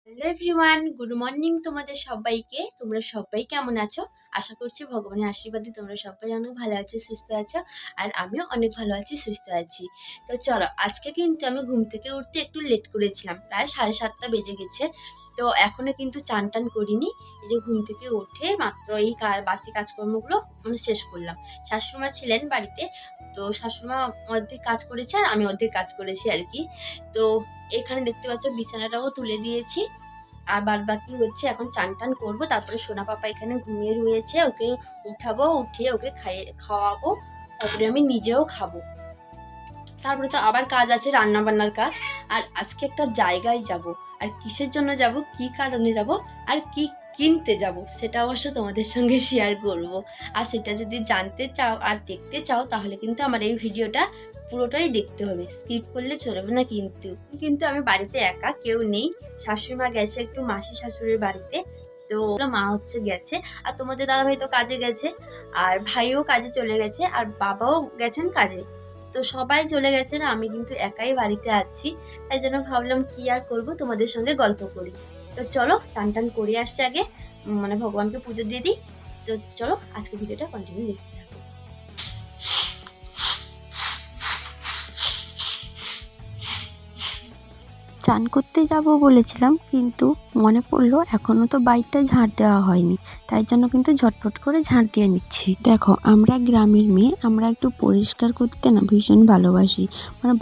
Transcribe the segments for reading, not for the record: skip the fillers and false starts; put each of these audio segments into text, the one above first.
Hello everyone, good morning তোমাদের সবাইকে। তোমরা সবাই কেমন আছো? আশা করছি ভগবানের আশীর্বাদে তোমরা সবাই অনেক ভালো আছো, সুস্থ আছো। আর আমিও অনেক ভালো আছি, সুস্থ আছি। তো চলো, আজকে কিন্তু আমি ঘুম থেকে উঠতে একটু লেট করেছিলাম, প্রায় 7:30 বেজে গেছে। তো এখনো কিন্তু চান টান করিনি। এই যে ঘুম থেকে উঠে মাত্র এই বাসি কাজকর্মগুলো শেষ করলাম। শাশুড়িমা ছিলেন বাড়িতে, তো শাশুড়িমা অর্ধেক কাজ করেছে আর আমি অর্ধেক কাজ করেছি আর কি। তো এখানে দেখতে পাচ্ছ বিছানাটাও তুলে দিয়েছি। আর বাদ বাকি হচ্ছে এখন চান টান করবো, তারপরে সোনা পাপা এখানে ঘুমিয়ে রয়েছে, ওকে উঠাবো, উঠিয়ে ওকে খাওয়াবো, তারপরে আমি নিজেও খাবো। তারপরে তো আবার কাজ আছে, রান্না বান্নার কাজ। আর আজকে একটা জায়গায় যাব, আর কিসের জন্য যাব, কি কারণে যাব, আর কি কিনতে যাব, সেটা অবশ্য তোমাদের সঙ্গে শেয়ার করব। আর সেটা যদি জানতে চাও আর দেখতে চাও তাহলে কিন্তু আমার এই ভিডিওটা পুরোটাই দেখতে হবে, স্কিপ করলে চলবে না। কিন্তু কিন্তু আমি বাড়িতে একা, কেউ নেই। শাশুড়ি মা গেছে একটু মাসি শাশুড়ির বাড়িতে, তো মা হচ্ছে গেছে, আর তোমাদের দাদাভাই তো কাজে গেছে, আর ভাইও কাজে চলে গেছে, আর বাবাও গেছেন কাজে। তো সবাই চলে গেছেন, আমি কিন্তু একাই বাড়িতে আছি। তাই জন্য ভাবলাম কি আর করবো, তোমাদের সঙ্গে গল্প করি। তো চলো চান টান করে আসছি আগে, ভগবানকে পুজো দিয়ে দিই। তো চলো আজকে ভিডিওটা কন্টিনিউ দেখতে থাকো। চান করতে যাব বলেছিলাম, কিন্তু মনে পড়লো এখনও তো বাইকটা ঝাঁট দেওয়া হয়নি, তাই জন্য কিন্তু ঝটফট করে ঝাঁট দিয়ে নিচ্ছি। দেখো, আমরা গ্রামের মেয়ে, আমরা একটু পরিষ্কার করতে না ভীষণ ভালোবাসি।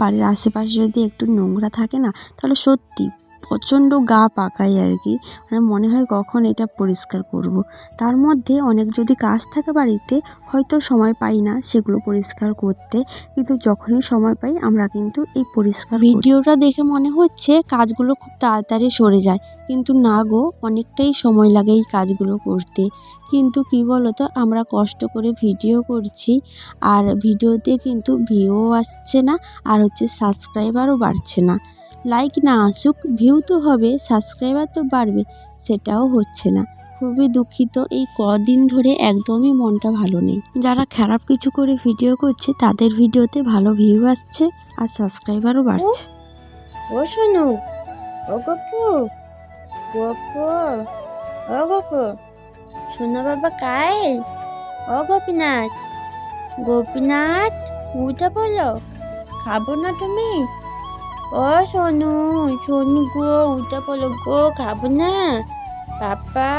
বাড়ির আশেপাশে যদি একটু নোংরা থাকে না, তাহলে সত্যি প্রচণ্ড গা পাকায় আর কি। মনে হয় কখন এটা পরিষ্কার করব। তার মধ্যে অনেক যদি কাজ থাকে বাড়িতে, হয়তো সময় পাই না সেগুলো পরিষ্কার করতে, কিন্তু যখনই সময় পাই আমরা কিন্তু এই পরিষ্কার ভিডিওটা দেখে মনে হচ্ছে কাজগুলো খুব তাড়াতাড়ি সরে যায়, কিন্তু না গো, অনেকটাই সময় লাগে এই কাজগুলো করতে। কিন্তু কি বলতো, আমরা কষ্ট করে ভিডিও করছি, আর ভিডিওতে কিন্তু ভিউও আসছে না, আর সাবস্ক্রাইবারও বাড়ছে না। লাইক না আসুক, ভিউ তো হবে, সাবস্ক্রাইবার তো বাড়বে, সেটাও হচ্ছে না। খুবই দুঃখিত, এই কদিন ধরে একদমই মনটা ভালো নেই। যারা খারাপ কিছু করে ভিডিও করছে তাদের ভিডিওতে ভালো ভিউ আসছে, আর সাবস্ক্রাইবারও বাড়ছে। ও শোনো, ও গপু, গপু, ও গপু, সোনা বাবা কাই, ও গোপীনাথ, গোপীনাথ উঠে বলো, খাবো না তুমি? ও সোনু, সোনু গো উঠে বলো গো, খাবো না পাপা?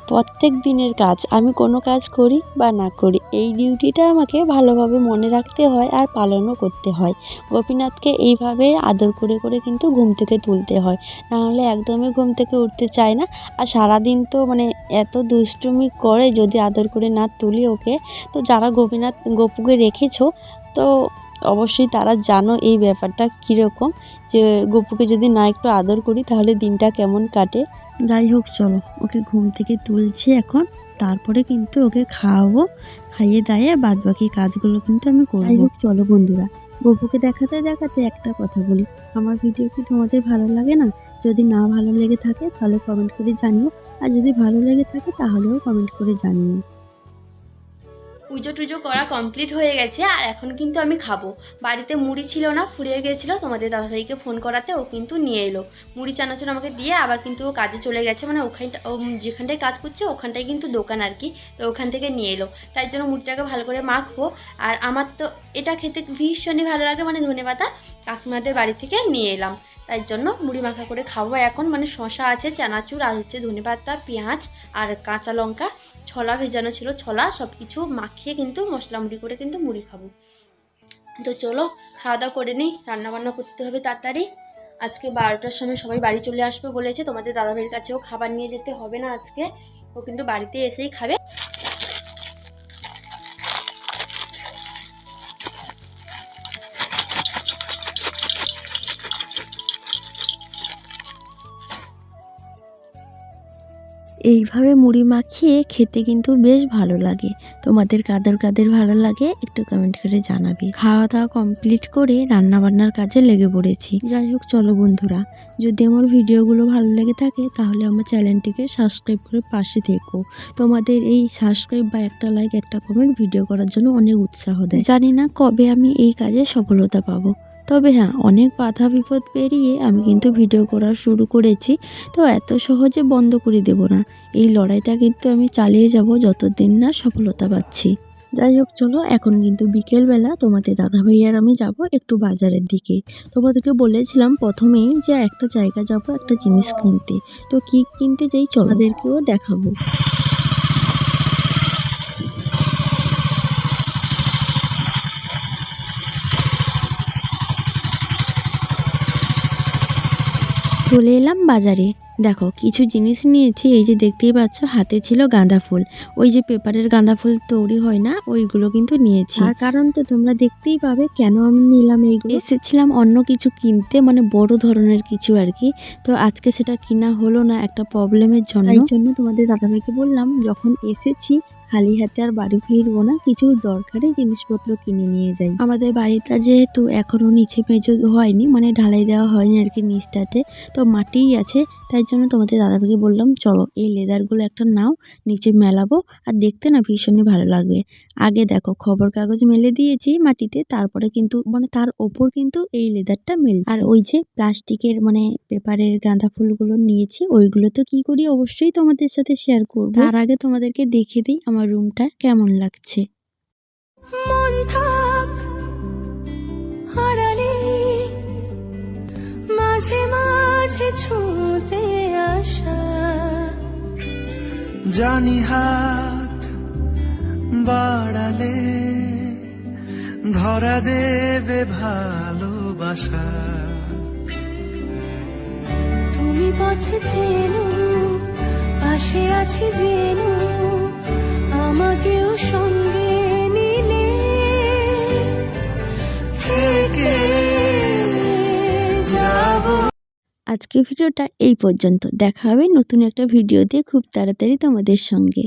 প্রত্যেক দিনের কাজ, আমি কোনো কাজ করি বা না করি, এই ডিউটিটা আমাকে ভালোভাবে মনে রাখতে হয় আর পালনও করতে হয়। গোপীনাথকে এইভাবে আদর করে করে কিন্তু ঘুম থেকে তুলতে হয়, নাহলে একদমই ঘুম থেকে উঠতে চায় না। আর সারাদিন তো এত দুষ্টুমি করে, যদি আদর করে না তুলি ওকে। তো যারা গপুকে রেখেছো, তো অবশ্যই তারা জানো এই ব্যাপারটা কীরকম, যে গপুকে যদি না একটু আদর করি তাহলে দিনটা কেমন কাটে। যাই হোক, চলো ওকে ঘুম থেকে তুলছি এখন, তারপরে কিন্তু ওকে খাওয়াবো, খাইয়ে দাইয়ে বাদ বাকি কাজগুলো কিন্তু আমি করবো। যাই হোক, চলো বন্ধুরা, গপুকে দেখাতে দেখাতে একটা কথা বলি, আমার ভিডিও কি তোমাদের ভালো লাগে না? যদি না ভালো লেগে থাকে তাহলে কমেন্ট করে জানিও, আর যদি ভালো লেগে থাকে তাহলেও কমেন্ট করে জানিও। পুজো টুজো করা কমপ্লিট হয়ে গেছে, আর এখন কিন্তু আমি খাবো। বাড়িতে মুড়ি ছিল না, ফুরিয়ে গেছিলো, তোমাদের দাদাভাইকে ফোন করাতে ও কিন্তু নিয়ে এলো মুড়ি চানাচুর আমাকে দিয়ে। আবার কিন্তু ও কাজে চলে গেছে, ওখানটা ও যেখানটায় কাজ করছে ওখানটায় কিন্তু দোকান আর কি, তো ওখান থেকে নিয়ে এলো। তাই জন্য মুড়িটাকে ভালো করে মাখবো। আর আমার তো এটা খেতে ভীষণই ভালো লাগে, ধনেপাতা কাকিমাদের বাড়ি থেকে নিয়ে এলাম, তাই জন্য মুড়ি মাখা করে খাবো এখন। শশা আছে, চানাচুর, আর ধনেপাতা, পেঁয়াজ আর কাঁচা লঙ্কা, ছোলা ভেজানো ছিল, ছোলা সব কিছু মাখিয়ে কিন্তু মশলা মুড়ি করে কিন্তু মুড়ি খাবো। তো চলো খাওয়া দাওয়া করে নিই, রান্নাবান্না করতে হবে তাড়াতাড়ি। আজকে 12টার সময় সবাই বাড়ি চলে আসবে বলেছে, তোমাদের দাদাভাইয়ের কাছেও খাবার নিয়ে যেতে হবে না আজকে, ও কিন্তু বাড়িতে এসেই খাবে। এইভাবে মুড়ি মাখিয়ে খেতে কিন্তু বেশ ভালো লাগে। তোমাদের কাদের কাদের ভালো লাগে একটু কমেন্ট করে জানাবে। খাওয়া দাওয়া কমপ্লিট করে রান্নাবান্নার কাজে লেগে পড়েছি। যাই হোক, চলো বন্ধুরা, যদি আমার ভিডিওগুলো ভালো লেগে থাকে তাহলে আমার চ্যানেলটিকে সাবস্ক্রাইব করে পাশে থেকো। তোমাদের এই সাবস্ক্রাইব বা একটা লাইক একটা কমেন্ট ভিডিও করার জন্য অনেক উৎসাহ দেয়। জানি না কবে আমি এই কাজে সফলতা পাবো। তবে হ্যাঁ, অনেক বাধা বিপদ পেরিয়ে আমি কিন্তু ভিডিও করা শুরু করেছি। তো এত সহজে বন্ধ করে দেব না, এই লড়াইটা কিন্তু আমি চালিয়ে যাব যতদিন না সফলতা পাচ্ছি। যাই হোক, চলো এখন কিন্তু বিকেলবেলা তোমাদের দাদাভাই আর আমি যাব একটু বাজারের দিকে। তোমাদেরকে বলেছিলাম প্রথমেই যে একটা জায়গা যাব একটা জিনিস কিনতে। তো কি কিনতে যাই চলো, তোমাদেরকেও দেখাবো। চলে এলাম বাজারে। দেখো কিছু জিনিস নিয়েছি, এই যে দেখতেই পাচ্ছ হাতে ছিল গাঁদা ফুল, ওই যে পেপারের গাঁদা ফুল তৈরি হয় না, ওইগুলো কিন্তু নিয়েছি। আর কারণ তো তোমরা দেখতেই পাবে কেন আমি নিলাম এইগুলো। এসেছিলাম অন্য কিছু কিনতে, মানে বড় ধরনের কিছু আর কি। তো আজকে সেটা কিনা হলো না একটা প্রবলেমের জন্য। তাই জন্য তোমাদের দাদাভাইকে বললাম যখন এসেছি খালি হাতে আর বাড়ি ফিরবো না, কিছু দরকারি জিনিসপত্র কিনে নিয়ে যাই। আমাদের বাড়িটা যেহেতু এখনো নিচে মেঝে হয়নি, মানে ঢালাই দেওয়া হয়নি আর কি, নিচটাতে তো মাটিই আছে। তাই জন্য তোমাদের দাদাভাইকে বললাম চলো এই লেদারগুলো একটা নাও, নিচে মেলাবো আর দেখতে না ভীষণই ভালো লাগবে। আগে দেখো খবর কাগজ মেলে দিয়েছি মাটিতে, তারপরে কিন্তু মানে তার ওপর কিন্তু এই লেদারটা মেলছে। আর ওই যে প্লাস্টিকের মানে পেপারের গাঁদা ফুলগুলো নিয়েছি, ওইগুলো তো কি করি অবশ্যই তোমাদের সাথে শেয়ার করবো। তার আগে তোমাদেরকে দেখে দিই আমার রুমটা কেমন লাগছে। মন থাক আড়ালে, মাঝে মাঝে ছুঁতে আসা, জানি হাত বাড়ালে ধরা দেবে ভালোবাসা। তুমি পথে চেনো, পাশে আছি জেনো, আমাকেও সঙ্গে নিলে থেকে যাব। আজকে ভিডিওটা এই পর্যন্ত, দেখা হবে নতুন একটা ভিডিও দিয়ে খুব তাড়াতাড়ি তোমাদের সঙ্গে।